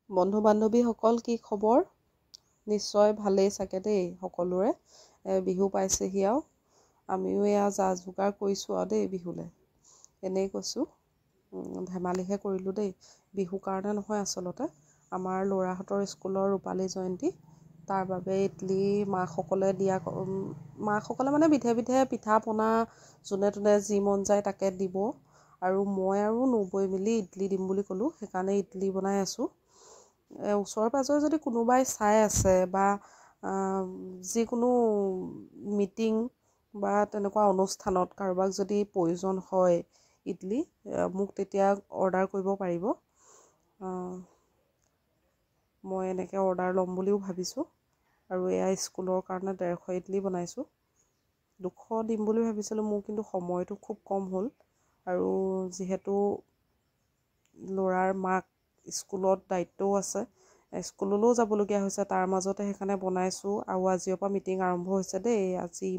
বন্ধু বান্ধৱীসকল কি খবৰ? নিশ্চয় ভালেই চাগে দেই সকলোৰে। বিহু পাইছেহি আৰু আমিও এয়া যা যোগাৰ কৰিছোঁ আৰু দেই বিহুলৈ। এনেই কৈছোঁ, ধেমালিহে কৰিলোঁ দেই। বিহুৰ কাৰণে নহয় আচলতে, আমাৰ ল'ৰাহঁতৰ স্কুলৰ ৰূপালী জয়ন্তী, তাৰ বাবে ইডলি মাকসকলে মানে বিধে বিধে পিঠা পনা যোনে তোনে যি মন যায় তাকে দিব, আৰু মই আৰু নবৈ মিলি ইডলি দিম বুলি ক'লোঁ, সেইকাৰণে ইডলি বনাই আছোঁ। ওচৰে পাঁজৰে যদি কোনোবাই চাই আছে বা যিকোনো মিটিং বা তেনেকুৱা অনুষ্ঠানত কাৰোবাক যদি প্ৰয়োজন হয় ইডলি, মোক তেতিয়া অৰ্ডাৰ কৰিব পাৰিব। মই এনেকৈ অৰ্ডাৰ ল'ম বুলিও ভাবিছোঁ। আৰু এয়া স্কুলৰ কাৰণে 150 ইডলি বনাইছোঁ। 200 দিম বুলি ভাবিছিলোঁ, মোৰ কিন্তু সময়টো খুব কম হ'ল, আৰু যিহেতু ল'ৰাৰ মাক স্কুলত দায়িত্বও আছে, স্কুললৈও যাবলগীয়া হৈছে, তাৰ মাজতে সেইকাৰণে বনাইছোঁ। আৰু আজিৰ পৰা মিটিং আৰম্ভ হৈছে দেই, আজি